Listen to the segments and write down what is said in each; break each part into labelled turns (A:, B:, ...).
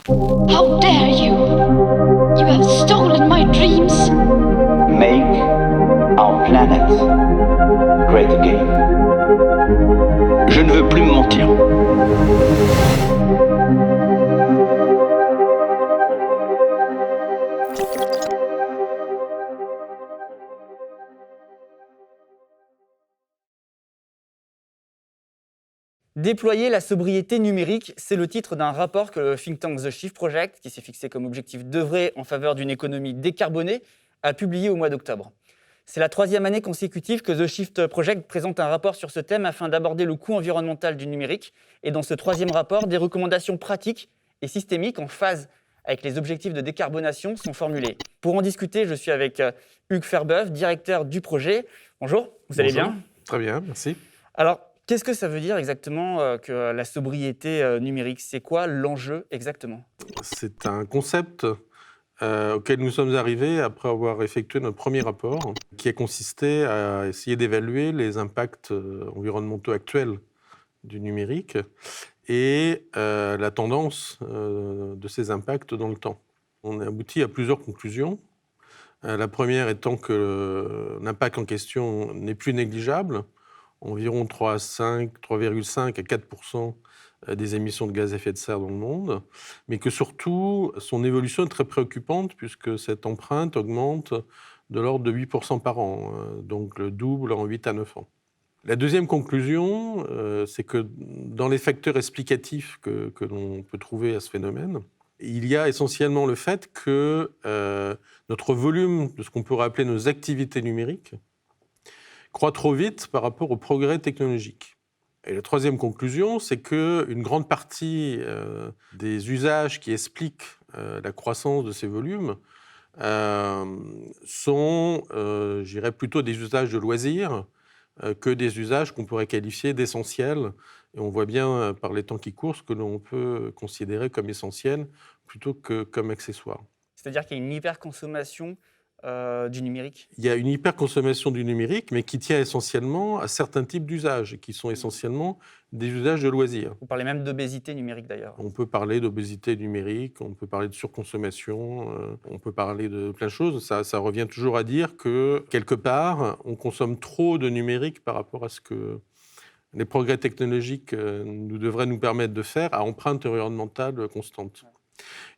A: How dare you! You have stolen my dreams!
B: Make our planet great again.
C: Je ne veux plus me mentir.
D: Déployer la sobriété numérique, c'est le titre d'un rapport que le think tank The Shift Project, qui s'est fixé comme objectif d'œuvrer en faveur d'une économie décarbonée, a publié au mois d'octobre. C'est la 3e année consécutive que The Shift Project présente un rapport sur ce thème afin d'aborder le coût environnemental du numérique. Et dans ce 3e rapport, des recommandations pratiques et systémiques en phase avec les objectifs de décarbonation sont formulées. Pour en discuter, je suis avec Hugues Ferbeuf, directeur du projet. Bonjour, vous allez bien ?
E: Très bien, merci.
D: Alors, qu'est-ce que ça veut dire exactement que la sobriété numérique ? C'est quoi l'enjeu exactement ?
E: C'est un concept auquel nous sommes arrivés après avoir effectué notre premier rapport, qui a consisté à essayer d'évaluer les impacts environnementaux actuels du numérique et la tendance de ces impacts dans le temps. On a abouti à plusieurs conclusions. La première étant que l'impact en question n'est plus négligeable, environ 3,5 à 4% des émissions de gaz à effet de serre dans le monde, mais que surtout, son évolution est très préoccupante puisque cette empreinte augmente de l'ordre de 8% par an, donc le double en 8 à 9 ans. La deuxième conclusion, c'est que dans les facteurs explicatifs que l'on peut trouver à ce phénomène, il y a essentiellement le fait que notre volume de ce qu'on pourrait appeler nos activités numériques croît trop vite par rapport au progrès technologique. Et la troisième conclusion, c'est qu'une grande partie des usages qui expliquent la croissance de ces volumes sont, je dirais, plutôt des usages de loisirs que des usages qu'on pourrait qualifier d'essentiels. Et on voit bien par les temps qui courent ce que l'on peut considérer comme essentiel plutôt que comme accessoire.
D: C'est-à-dire qu'il y a une hyperconsommation du numérique ?
E: Il y a une hyperconsommation du numérique, mais qui tient essentiellement à certains types d'usages, qui sont essentiellement des usages de loisirs.
D: Vous parlez même d'obésité numérique d'ailleurs.
E: On peut parler d'obésité numérique, on peut parler de surconsommation, on peut parler de plein de choses. Ça revient toujours à dire que, quelque part, on consomme trop de numérique par rapport à ce que les progrès technologiques devraient nous permettre de faire à empreinte environnementale constante.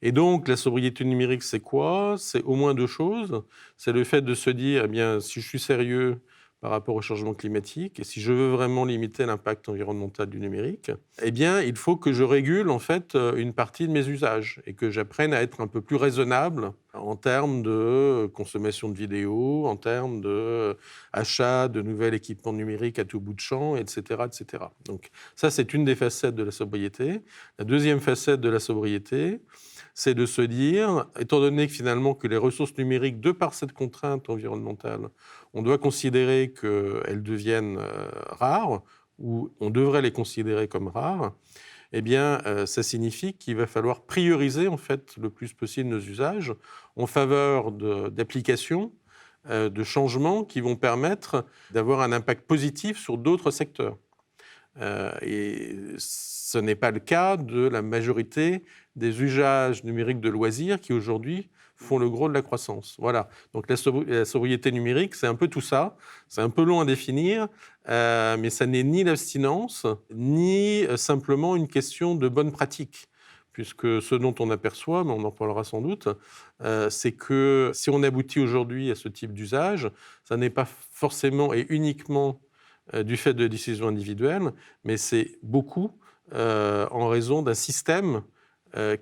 E: Et donc, la sobriété numérique, c'est quoi ? C'est au moins deux choses. C'est le fait de se dire, eh bien, si je suis sérieux par rapport au changement climatique et si je veux vraiment limiter l'impact environnemental du numérique, eh bien, il faut que je régule en fait une partie de mes usages et que j'apprenne à être un peu plus raisonnable en termes de consommation de vidéos, en termes d'achat de nouvel équipement numérique à tout bout de champ, etc., etc. Donc ça, c'est une des facettes de la sobriété. La deuxième facette de la sobriété, c'est de se dire, étant donné que finalement que les ressources numériques, de par cette contrainte environnementale, on doit considérer qu'elles deviennent rares, ou on devrait les considérer comme rares, eh bien, ça signifie qu'il va falloir prioriser en fait le plus possible nos usages en faveur d'applications, de changements qui vont permettre d'avoir un impact positif sur d'autres secteurs. Et ce n'est pas le cas de la majorité des usages numériques de loisirs qui aujourd'hui font le gros de la croissance. Voilà. Donc la sobriété numérique, c'est un peu tout ça. C'est un peu long à définir, mais ça n'est ni l'abstinence, ni simplement une question de bonne pratique. Puisque ce dont on aperçoit, mais on en parlera sans doute, c'est que si on aboutit aujourd'hui à ce type d'usage, ça n'est pas forcément et uniquement du fait de décisions individuelles, mais c'est beaucoup en raison d'un système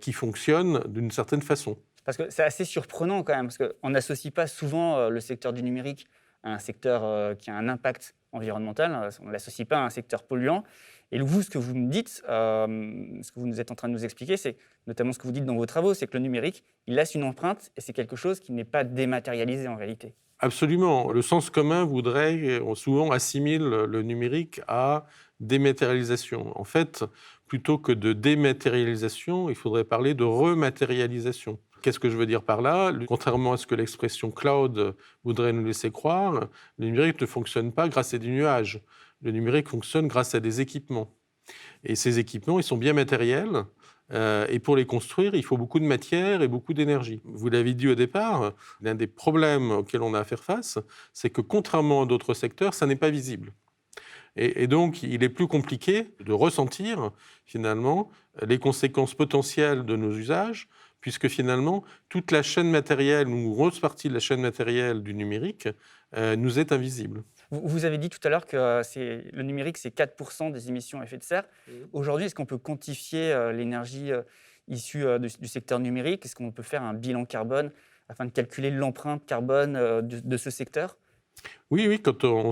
E: qui fonctionne d'une certaine façon.
D: Parce que c'est assez surprenant quand même, parce qu'on n'associe pas souvent le secteur du numérique à un secteur qui a un impact environnemental, on ne l'associe pas à un secteur polluant. Et vous, ce que vous me dites, ce que vous êtes en train de nous expliquer, c'est notamment ce que vous dites dans vos travaux, c'est que le numérique, il laisse une empreinte et c'est quelque chose qui n'est pas dématérialisé en réalité.
E: Absolument. Le sens commun voudrait, souvent assimile le numérique à dématérialisation. En fait, plutôt que de dématérialisation, il faudrait parler de rematérialisation. Qu'est-ce que je veux dire par là ? Contrairement à ce que l'expression cloud voudrait nous laisser croire, le numérique ne fonctionne pas grâce à des nuages. Le numérique fonctionne grâce à des équipements. Et ces équipements, ils sont bien matériels, Et pour les construire, il faut beaucoup de matière et beaucoup d'énergie. Vous l'avez dit au départ, l'un des problèmes auxquels on a à faire face, c'est que contrairement à d'autres secteurs, ça n'est pas visible. Et donc, il est plus compliqué de ressentir, finalement, les conséquences potentielles de nos usages, puisque finalement, toute la chaîne matérielle, ou une grosse partie de la chaîne matérielle du numérique, nous est invisible.
D: Vous avez dit tout à l'heure que le numérique, c'est 4% des émissions à effet de serre. Aujourd'hui, est-ce qu'on peut quantifier l'énergie issue du secteur numérique? Est-ce qu'on peut faire un bilan carbone afin de calculer l'empreinte carbone de ce secteur?
E: Oui,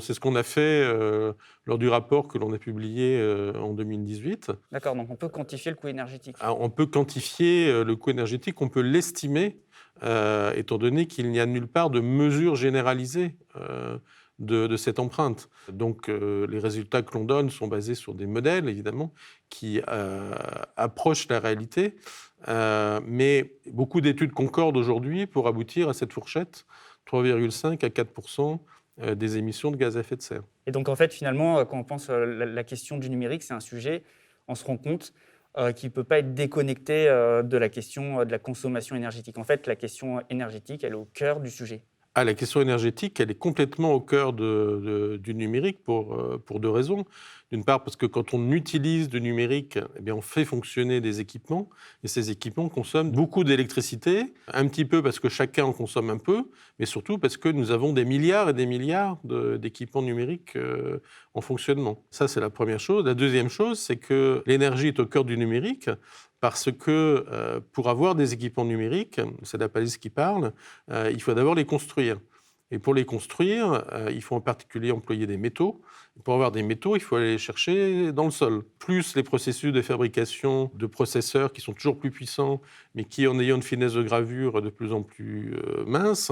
E: c'est ce qu'on a fait lors du rapport que l'on a publié en 2018.
D: D'accord, donc on peut quantifier le coût énergétique.
E: Alors, on peut quantifier le coût énergétique, on peut l'estimer, étant donné qu'il n'y a nulle part de mesure généralisée de cette empreinte. Donc, les résultats que l'on donne sont basés sur des modèles, évidemment, qui approchent la réalité. Mais beaucoup d'études concordent aujourd'hui pour aboutir à cette fourchette 3,5 à 4% des émissions de gaz à effet de serre.
D: Et donc, en fait, finalement, quand on pense à la question du numérique, c'est un sujet, on se rend compte qui ne peut pas être déconnecté de la question de la consommation énergétique. En fait, la question énergétique, elle est au cœur du sujet.
E: La question énergétique, elle est complètement au cœur du numérique pour deux raisons. D'une part, parce que quand on utilise du numérique, eh bien, on fait fonctionner des équipements, et ces équipements consomment beaucoup d'électricité, un petit peu parce que chacun en consomme un peu, mais surtout parce que nous avons des milliards et des milliards d'équipements numériques en fonctionnement. Ça, c'est la première chose. La deuxième chose, c'est que l'énergie est au cœur du numérique, parce que pour avoir des équipements numériques, c'est la Palisse qui parle, il faut d'abord les construire. Et pour les construire, il faut en particulier employer des métaux. Et pour avoir des métaux, il faut aller les chercher dans le sol. Plus les processus de fabrication de processeurs qui sont toujours plus puissants, mais qui, en ayant une finesse de gravure de plus en plus mince,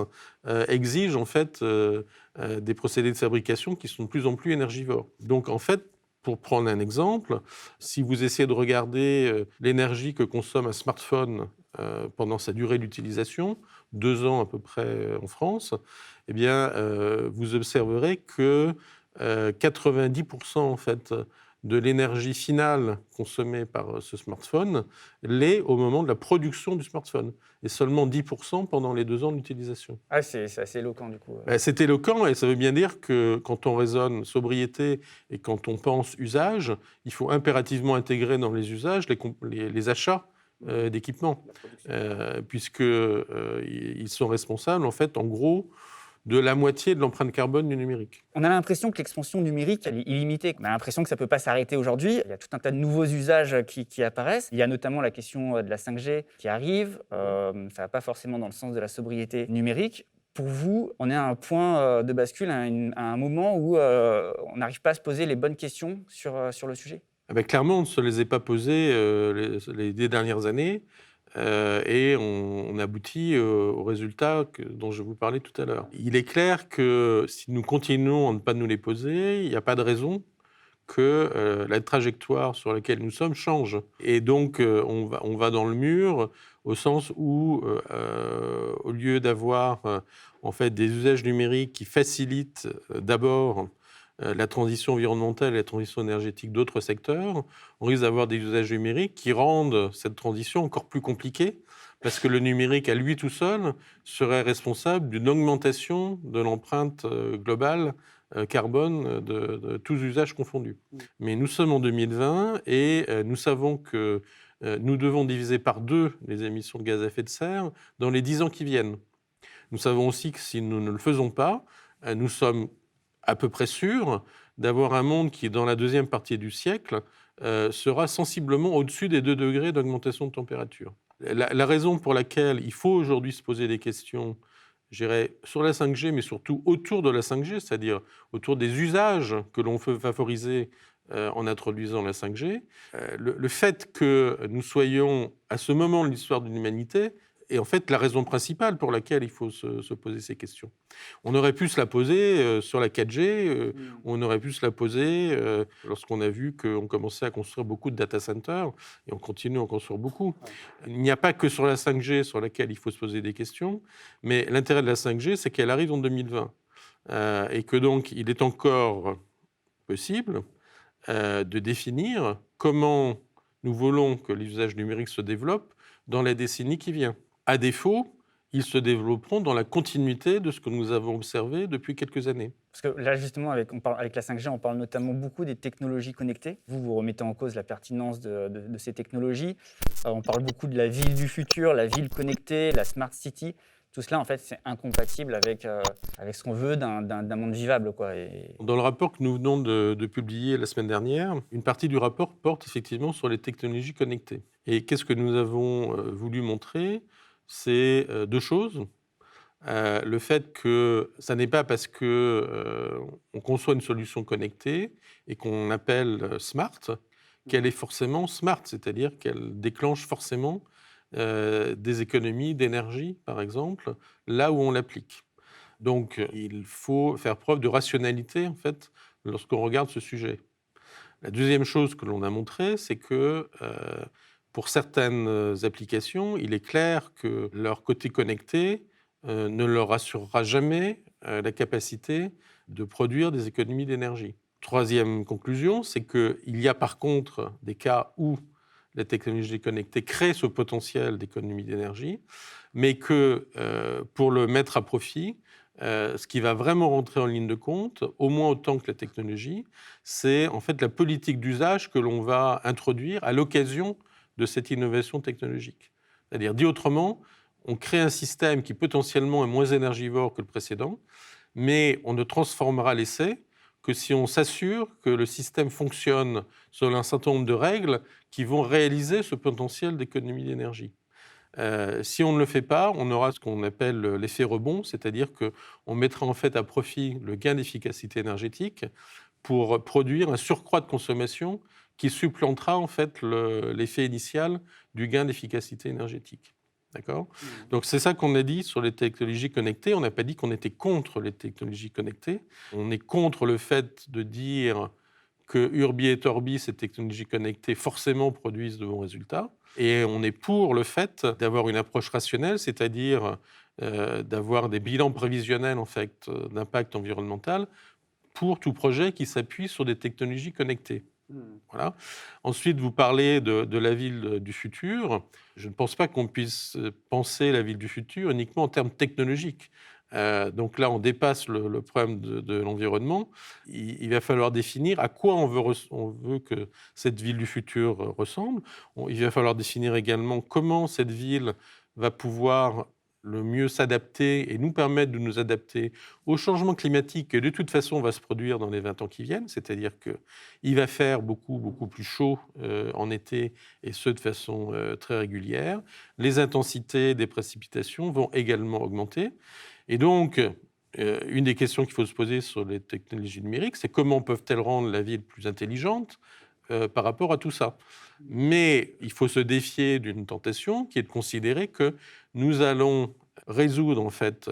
E: exigent en fait des procédés de fabrication qui sont de plus en plus énergivores. Donc en fait, pour prendre un exemple, si vous essayez de regarder l'énergie que consomme un smartphone pendant sa durée d'utilisation, 2 ans à peu près en France, eh bien, vous observerez que 90% en fait, de l'énergie finale consommée par ce smartphone l'est au moment de la production du smartphone, et seulement 10% pendant les 2 ans d'utilisation.
D: Ah, c'est assez éloquent du coup.
E: C'est éloquent, et ça veut bien dire que quand on raisonne sobriété et quand on pense usage, il faut impérativement intégrer dans les usages les achats d'équipements, puisqu'ils sont responsables, en fait, en gros, de la moitié de l'empreinte carbone du numérique.
D: On a l'impression que l'expansion numérique, elle est illimitée. On a l'impression que ça ne peut pas s'arrêter aujourd'hui. Il y a tout un tas de nouveaux usages qui apparaissent. Il y a notamment la question de la 5G qui arrive. Ça ne va pas forcément dans le sens de la sobriété numérique. Pour vous, on est à un point de bascule, à un moment où on n'arrive pas à se poser les bonnes questions sur le sujet?
E: Clairement, on ne se les est pas posées les 10 dernières années. Et on aboutit au résultat dont je vous parlais tout à l'heure. Il est clair que si nous continuons à ne pas nous les poser, il n'y a pas de raison que la trajectoire sur laquelle nous sommes change. Et donc, on va dans le mur au sens où, au lieu d'avoir en fait, des usages numériques qui facilitent d'abord la transition environnementale et la transition énergétique d'autres secteurs, on risque d'avoir des usages numériques qui rendent cette transition encore plus compliquée, parce que le numérique, à lui tout seul, serait responsable d'une augmentation de l'empreinte globale carbone de tous usages confondus. Mais nous sommes en 2020 et nous savons que nous devons diviser par 2 les émissions de gaz à effet de serre dans les 10 ans qui viennent. Nous savons aussi que si nous ne le faisons pas, nous sommes à peu près sûr d'avoir un monde qui, dans la deuxième partie du siècle, sera sensiblement au-dessus des 2 degrés d'augmentation de température. La raison pour laquelle il faut aujourd'hui se poser des questions, je dirais, sur la 5G, mais surtout autour de la 5G, c'est-à-dire autour des usages que l'on veut favoriser en introduisant la 5G, le fait que nous soyons à ce moment de l'histoire de l'humanité est en fait la raison principale pour laquelle il faut se poser ces questions. On aurait pu se la poser sur la 4G, on aurait pu se la poser lorsqu'on a vu qu'on commençait à construire beaucoup de data centers, et on continue à en construire beaucoup. Il n'y a pas que sur la 5G sur laquelle il faut se poser des questions, mais l'intérêt de la 5G, c'est qu'elle arrive en 2020, et que donc il est encore possible de définir comment nous voulons que l'usage numérique se développe dans la décennie qui vient. À défaut, ils se développeront dans la continuité de ce que nous avons observé depuis quelques années.
D: Parce que là, justement, avec la 5G, on parle notamment beaucoup des technologies connectées. Vous remettez en cause la pertinence de ces technologies. On parle beaucoup de la ville du futur, la ville connectée, la smart city. Tout cela, en fait, c'est incompatible avec ce qu'on veut d'un monde vivable, quoi.
E: Dans le rapport que nous venons de publier la semaine dernière, une partie du rapport porte effectivement sur les technologies connectées. Et qu'est-ce que nous avons voulu montrer ? C'est deux choses. Le fait que ça n'est pas parce qu'on conçoit une solution connectée et qu'on appelle smart qu'elle est forcément smart, c'est-à-dire qu'elle déclenche forcément des économies d'énergie, par exemple, là où on l'applique. Donc, il faut faire preuve de rationalité, en fait, lorsqu'on regarde ce sujet. La deuxième chose que l'on a montrée, c'est que pour certaines applications, il est clair que leur côté connecté ne leur assurera jamais la capacité de produire des économies d'énergie. Troisième conclusion, c'est qu'il y a par contre des cas où la technologie connectée crée ce potentiel d'économie d'énergie, mais que pour le mettre à profit, ce qui va vraiment rentrer en ligne de compte, au moins autant que la technologie, c'est en fait la politique d'usage que l'on va introduire à l'occasion de cette innovation technologique. C'est-à-dire, dit autrement, on crée un système qui potentiellement est moins énergivore que le précédent, mais on ne transformera l'essai que si on s'assure que le système fonctionne selon un certain nombre de règles qui vont réaliser ce potentiel d'économie d'énergie. Si on ne le fait pas, on aura ce qu'on appelle l'effet rebond, c'est-à-dire qu'on mettra en fait à profit le gain d'efficacité énergétique pour produire un surcroît de consommation qui supplantera en fait l'effet initial du gain d'efficacité énergétique. D'accord ? Donc c'est ça qu'on a dit sur les technologies connectées. On n'a pas dit qu'on était contre les technologies connectées. On est contre le fait de dire que Urbi et Orbi, ces technologies connectées, forcément produisent de bons résultats. Et on est pour le fait d'avoir une approche rationnelle, c'est-à-dire d'avoir des bilans prévisionnels en fait, d'impact environnemental pour tout projet qui s'appuie sur des technologies connectées. Voilà. Ensuite, vous parlez de la ville du futur. Je ne pense pas qu'on puisse penser la ville du futur uniquement en termes technologiques. Donc là, on dépasse le problème de l'environnement. Il va falloir définir à quoi on veut que cette ville du futur ressemble. Il va falloir définir également comment cette ville va pouvoir le mieux s'adapter et nous permettre de nous adapter au changement climatique qui, de toute façon, va se produire dans les 20 ans qui viennent. C'est-à-dire qu'il va faire beaucoup plus chaud en été, et ce, de façon très régulière. Les intensités des précipitations vont également augmenter. Et donc, une des questions qu'il faut se poser sur les technologies numériques, c'est comment peuvent-elles rendre la ville plus intelligente par rapport à tout ça. Mais il faut se défier d'une tentation qui est de considérer que nous allons résoudre en fait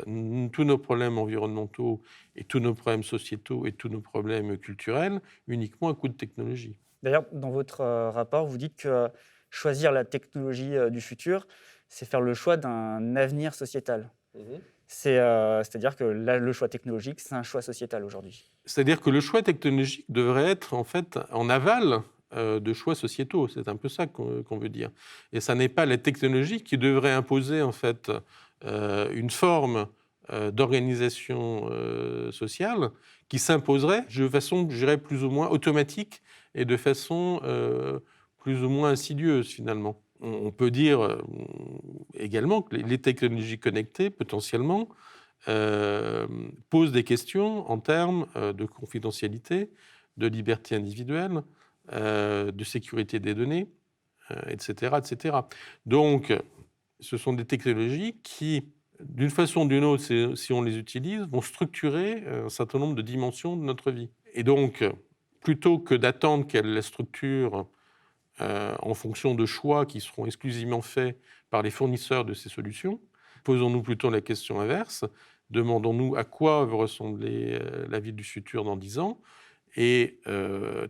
E: tous nos problèmes environnementaux et tous nos problèmes sociétaux et tous nos problèmes culturels uniquement à coup de technologie.
D: D'ailleurs, dans votre rapport, vous dites que choisir la technologie du futur, c'est faire le choix d'un avenir sociétal. C'est-à-dire que là, le choix technologique, c'est un choix sociétal aujourd'hui.
E: C'est-à-dire que le choix technologique devrait être en fait en aval de choix sociétaux. C'est un peu ça qu'on veut dire. Et ça n'est pas la technologie qui devrait imposer en fait une forme d'organisation sociale qui s'imposerait de façon, je dirais, plus ou moins automatique et de façon plus ou moins insidieuse finalement. On peut dire également que les technologies connectées, potentiellement, posent des questions en termes de confidentialité, de liberté individuelle, de sécurité des données, etc., etc. Donc, ce sont des technologies qui, d'une façon ou d'une autre, si on les utilise, vont structurer un certain nombre de dimensions de notre vie. Et donc, plutôt que d'attendre qu'elles la structurent en fonction de choix qui seront exclusivement faits par les fournisseurs de ces solutions, posons-nous plutôt la question inverse. Demandons-nous à quoi va ressembler la ville du futur dans 10 ans et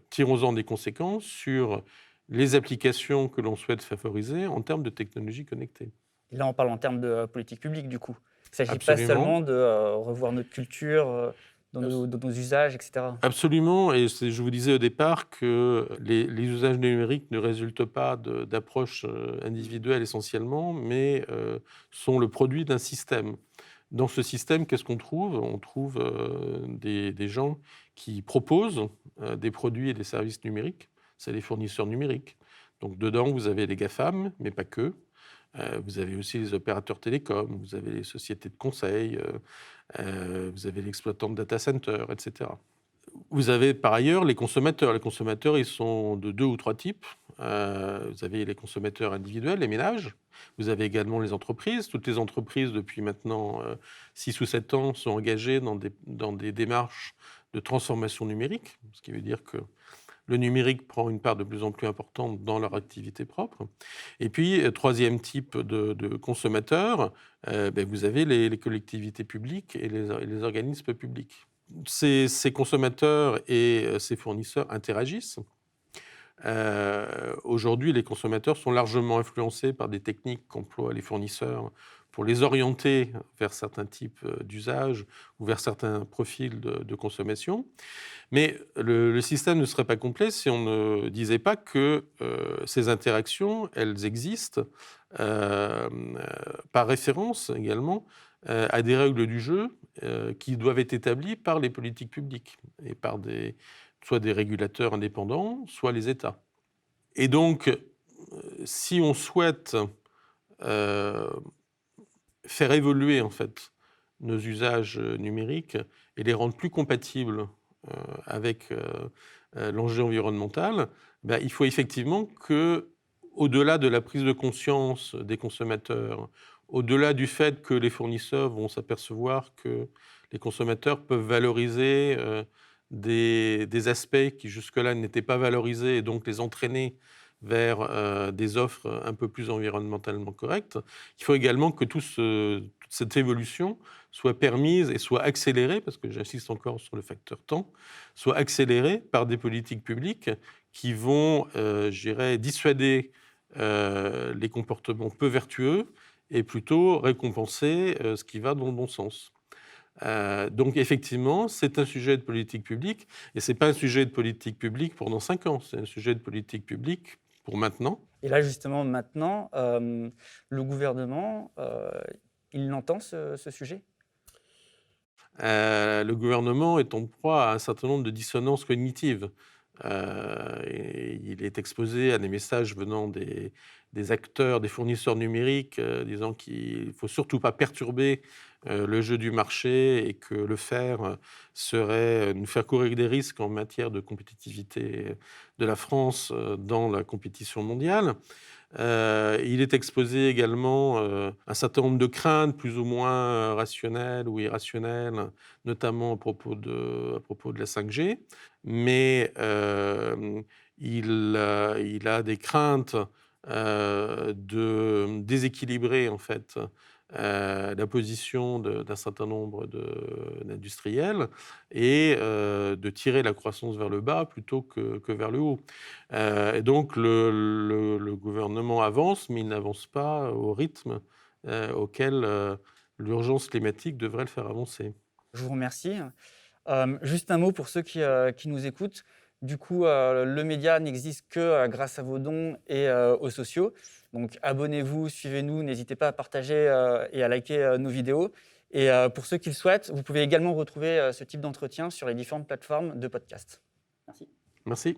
E: tirons-en des conséquences sur les applications que l'on souhaite favoriser en termes de technologies connectées.
D: Et là, on parle en termes de politique publique, du coup. Il ne s'agit
E: Absolument.
D: pas seulement de revoir notre culture dans nos usages, etc.
E: Absolument, et je vous disais au départ que les usages numériques ne résultent pas d'approches individuelles essentiellement, mais sont le produit d'un système. Dans ce système, qu'est-ce qu'on trouve? On trouve des gens qui proposent des produits et des services numériques, c'est les fournisseurs numériques. Donc dedans, vous avez les GAFAM, mais pas que. Vous avez aussi les opérateurs télécoms, vous avez les sociétés de conseil, vous avez l'exploitant de data center, etc. Vous avez par ailleurs les consommateurs. Les consommateurs, ils sont de 2 ou 3 types. Vous avez les consommateurs individuels, les ménages. Vous avez également les entreprises. Toutes les entreprises, depuis maintenant 6 ou 7 ans, sont engagées dans des démarches de transformation numérique, ce qui veut dire que le numérique prend une part de plus en plus importante dans leur activité propre. Et puis, troisième type de consommateurs, vous avez les collectivités publiques et les organismes publics. Ces consommateurs et ces fournisseurs interagissent. Aujourd'hui, les consommateurs sont largement influencés par des techniques qu'emploient les fournisseurs pour les orienter vers certains types d'usages ou vers certains profils de consommation. Mais le système ne serait pas complet si on ne disait pas que ces interactions, elles existent par référence également à des règles du jeu qui doivent être établies par les politiques publiques et par soit des régulateurs indépendants, soit les États. Et donc, si on souhaite faire évoluer en fait nos usages numériques et les rendre plus compatibles avec l'enjeu environnemental, il faut effectivement que, au-delà de la prise de conscience des consommateurs, au-delà du fait que les fournisseurs vont s'apercevoir que les consommateurs peuvent valoriser des aspects qui jusque-là n'étaient pas valorisés et donc les entraîner vers des offres un peu plus environnementalement correctes, il faut également que toute cette évolution soit permise et soit accélérée, parce que j'insiste encore sur le facteur temps, soit accélérée par des politiques publiques qui vont, dissuader les comportements peu vertueux et plutôt récompenser ce qui va dans le bon sens. Donc effectivement, c'est un sujet de politique publique, et ce n'est pas un sujet de politique publique pour dans 5 ans, c'est un sujet de politique publique pour maintenant.
D: Et là, justement, maintenant, le gouvernement, il entend ce sujet?
E: Le gouvernement est en proie à un certain nombre de dissonances cognitives. Et il est exposé à des messages venant des acteurs, des fournisseurs numériques, disant qu'il ne faut surtout pas perturber le jeu du marché et que le faire serait nous faire courir des risques en matière de compétitivité de la France dans la compétition mondiale. Il est exposé également à un certain nombre de craintes plus ou moins rationnelles ou irrationnelles, notamment à propos de la 5G. Mais il a des craintes de déséquilibrer en fait la position d'un certain nombre d'industriels et de tirer la croissance vers le bas plutôt que vers le haut. Et donc le gouvernement avance, mais il n'avance pas au rythme auquel l'urgence climatique devrait le faire avancer.
D: Je vous remercie. Juste un mot pour ceux qui nous écoutent. Du coup, le média n'existe que grâce à vos dons et aux sociaux. Donc, abonnez-vous, suivez-nous, n'hésitez pas à partager et à liker nos vidéos. Et pour ceux qui le souhaitent, vous pouvez également retrouver ce type d'entretien sur les différentes plateformes de podcast. Merci.
E: Merci.